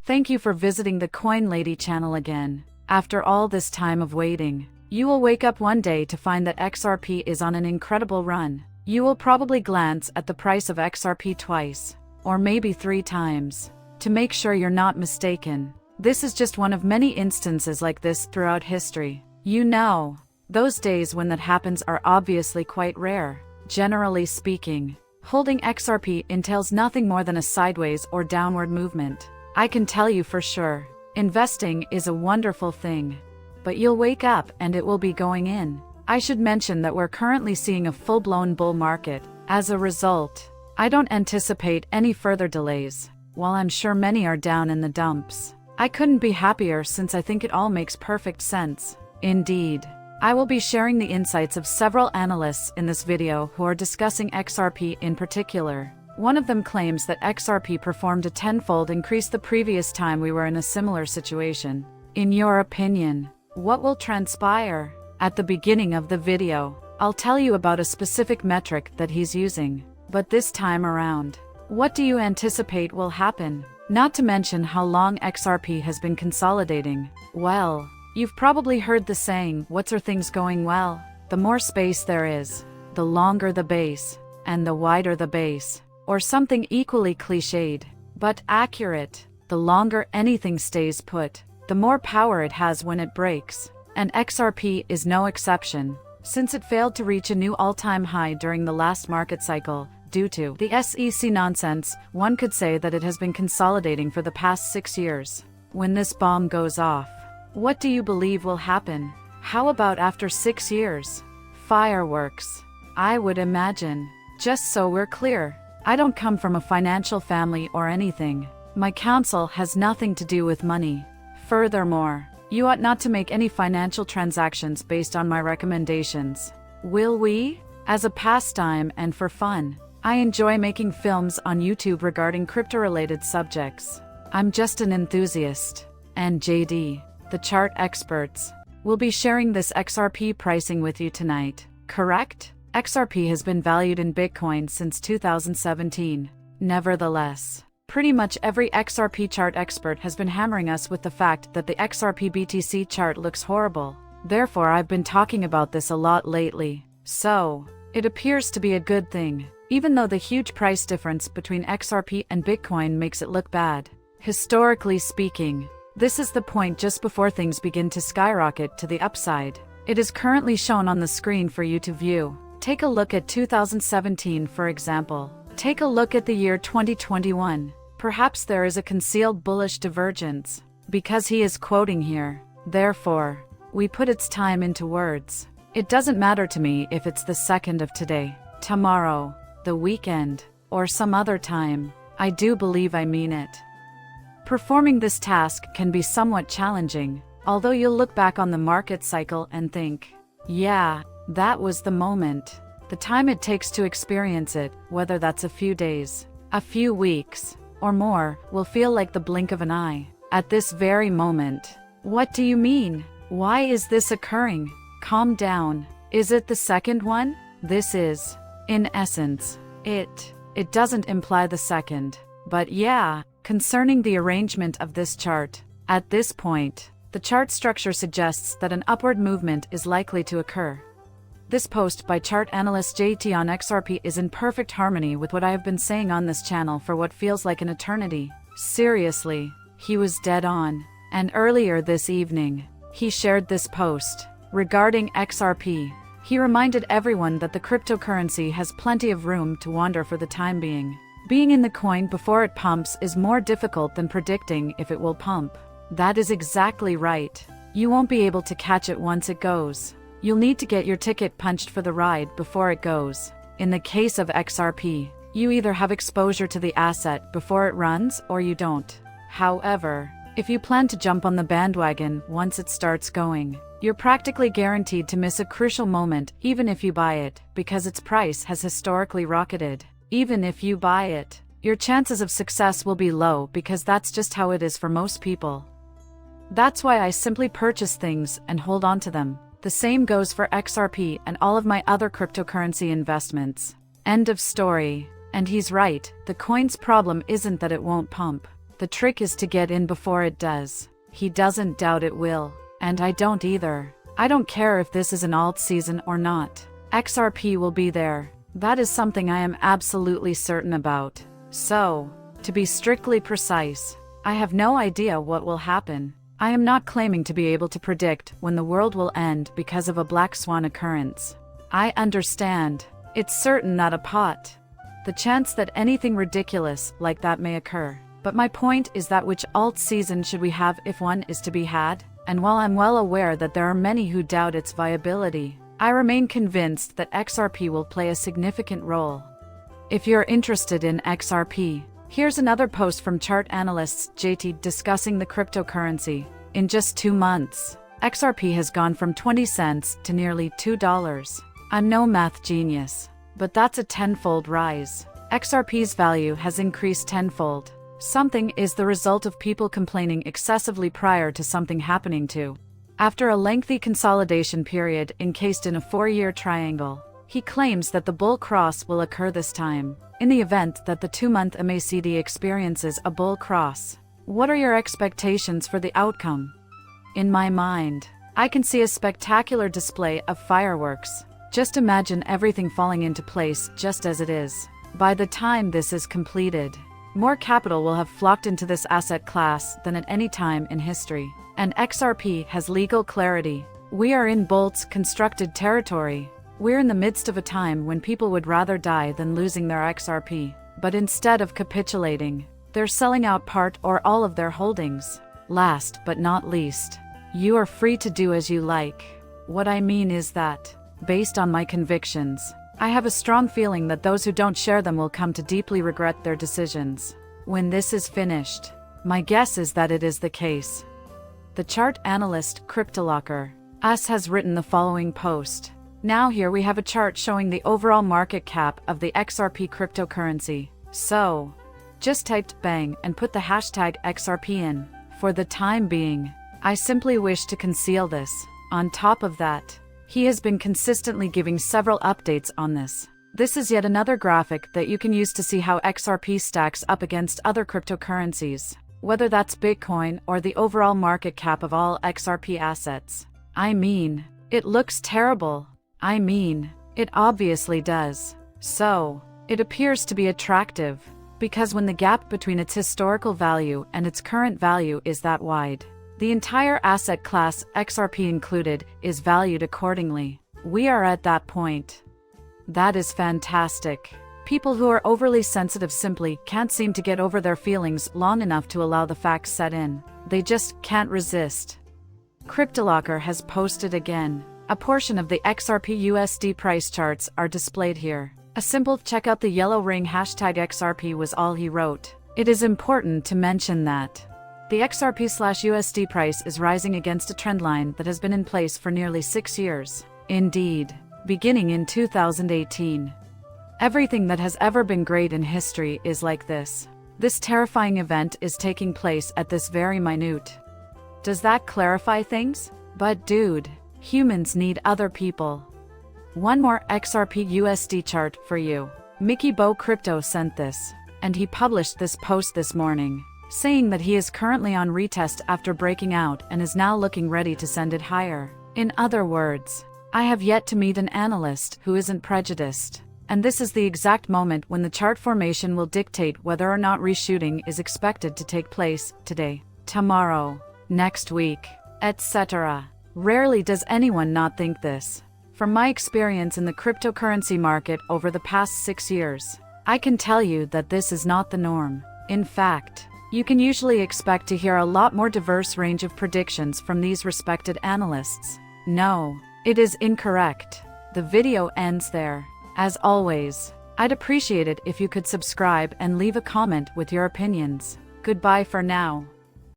Thank you for visiting the Coin Lady channel again. After all this time of waiting, you will wake up one day to find that XRP is on an incredible run. You will probably glance at the price of XRP twice, or maybe 3 times, to make sure you're not mistaken. This is just one of many instances like this throughout history. You know, those days when that happens are obviously quite rare. Generally speaking, holding XRP entails nothing more than a sideways or downward movement. I can tell you for sure, investing is a wonderful thing. But you'll wake up and it will be going in. I should mention that we're currently seeing a full-blown bull market. As a result, I don't anticipate any further delays, while I'm sure many are down in the dumps. I couldn't be happier since I think it all makes perfect sense. Indeed, I will be sharing the insights of several analysts in this video who are discussing XRP in particular. One of them claims that XRP performed a 10-fold increase the previous time we were in a similar situation. In your opinion, what will transpire? At the beginning of the video, I'll tell you about a specific metric that he's using. But this time around, what do you anticipate will happen? Not to mention how long XRP has been consolidating. Well, you've probably heard the saying, "What's are things going well?" The more space there is, the longer the base, and the wider the base. Or something equally cliched, but accurate. The longer anything stays put, the more power it has when it breaks. And XRP is no exception, since it failed to reach a new all-time high during the last market cycle. Due to the SEC nonsense, one could say that it has been consolidating for the past 6 years. When this bomb goes off, what do you believe will happen? How about after 6 years? Fireworks, I would imagine. Just so we're clear, I don't come from a financial family or anything. My counsel has nothing to do with money. Furthermore, you ought not to make any financial transactions based on my recommendations. Will we? As a pastime and for fun, I enjoy making films on YouTube regarding crypto-related subjects. I'm just an enthusiast. And JD, the chart experts, will be sharing this XRP pricing with you tonight. Correct? XRP has been valued in Bitcoin since 2017. Nevertheless, pretty much every XRP chart expert has been hammering us with the fact that the XRP BTC chart looks horrible. Therefore, I've been talking about this a lot lately. So, it appears to be a good thing, even though the huge price difference between XRP and Bitcoin makes it look bad. Historically speaking, this is the point just before things begin to skyrocket to the upside. It is currently shown on the screen for you to view. Take a look at 2017, for example. Take a look at the year 2021. Perhaps there is a concealed bullish divergence, because he is quoting here. Therefore, we put its time into words. It doesn't matter to me if it's the 2nd of today, tomorrow, the weekend, or some other time. I do believe I mean it. Performing this task can be somewhat challenging, although you'll look back on the market cycle and think, yeah, that was the moment. The time it takes to experience it, whether that's a few days, a few weeks, or more, will feel like the blink of an eye. At this very moment. What do you mean? Why is this occurring? Calm down. Is it the second one? This is, in essence, it. It doesn't imply the second. But yeah, concerning the arrangement of this chart, at this point, the chart structure suggests that an upward movement is likely to occur. This post by chart analyst JT on XRP is in perfect harmony with what I have been saying on this channel for what feels like an eternity. Seriously, he was dead on. And earlier this evening, he shared this post regarding XRP. He reminded everyone that the cryptocurrency has plenty of room to wander for the time being. Being in the coin before it pumps is more difficult than predicting if it will pump. That is exactly right. You won't be able to catch it once it goes. You'll need to get your ticket punched for the ride before it goes. In the case of XRP, you either have exposure to the asset before it runs or you don't. However, if you plan to jump on the bandwagon once it starts going, you're practically guaranteed to miss a crucial moment even if you buy it, because its price has historically rocketed. Even if you buy it, your chances of success will be low because that's just how it is for most people. That's why I simply purchase things and hold on to them. The same goes for XRP and all of my other cryptocurrency investments. End of story. And he's right, the coin's problem isn't that it won't pump. The trick is to get in before it does. He doesn't doubt it will. And I don't either. I don't care if this is an alt season or not. XRP will be there. That is something I am absolutely certain about. So, to be strictly precise, I have no idea what will happen. I am not claiming to be able to predict when the world will end because of a black swan occurrence. I understand. It's certain not a pot. The chance that anything ridiculous like that may occur. But my point is that which alt season should we have if one is to be had? And while I'm well aware that there are many who doubt its viability, I remain convinced that XRP will play a significant role. If you're interested in XRP, here's another post from chart analysts JT discussing the cryptocurrency. In just 2 months, XRP has gone from 20 cents to nearly $2. I'm no math genius, but that's a tenfold rise. XRP's value has increased tenfold. Something is the result of people complaining excessively prior to something happening to. After a lengthy consolidation period encased in a 4-year triangle, he claims that the bull cross will occur this time, in the event that the 2-month MACD experiences a bull cross. What are your expectations for the outcome? In my mind, I can see a spectacular display of fireworks. Just imagine everything falling into place just as it is. By the time this is completed, more capital will have flocked into this asset class than at any time in history. And XRP has legal clarity. We are in Bolt's constructed territory. We're in the midst of a time when people would rather die than losing their XRP. But instead of capitulating, they're selling out part or all of their holdings. Last but not least, you are free to do as you like. What I mean is that, based on my convictions, I have a strong feeling that those who don't share them will come to deeply regret their decisions. When this is finished, my guess is that it is the case. The chart analyst CryptoLocker Us has written the following post. Now here we have a chart showing the overall market cap of the XRP cryptocurrency. So, just typed bang and put the hashtag XRP in. For the time being, I simply wish to conceal this. On top of that, he has been consistently giving several updates on this. This is yet another graphic that you can use to see how XRP stacks up against other cryptocurrencies, whether that's Bitcoin or the overall market cap of all XRP assets. I mean, it looks terrible. I mean, it obviously does. So, it appears to be attractive, because when the gap between its historical value and its current value is that wide, the entire asset class, XRP included, is valued accordingly. We are at that point. That is fantastic. People who are overly sensitive simply can't seem to get over their feelings long enough to allow the facts set in. They just can't resist. CryptoLocker has posted again. A portion of the XRP USD price charts are displayed here. A simple check out the yellow ring hashtag XRP was all he wrote. It is important to mention that the XRP/USD price is rising against a trend line that has been in place for nearly 6 years. Indeed, beginning in 2018. Everything that has ever been great in history is like this. This terrifying event is taking place at this very minute. Does that clarify things? But dude, humans need other people. One more XRP USD chart for you. Mickey Bo Crypto sent this, and he published this post this morning, saying that he is currently on retest after breaking out and is now looking ready to send it higher. In other words, I have yet to meet an analyst who isn't prejudiced. And this is the exact moment when the chart formation will dictate whether or not reshooting is expected to take place today, tomorrow, next week, etc. Rarely does anyone not think this. From my experience in the cryptocurrency market over the past 6 years, I can tell you that this is not the norm. In fact, you can usually expect to hear a lot more diverse range of predictions from these respected analysts. No, it is incorrect. The video ends there. As always, I'd appreciate it if you could subscribe and leave a comment with your opinions. Goodbye for now.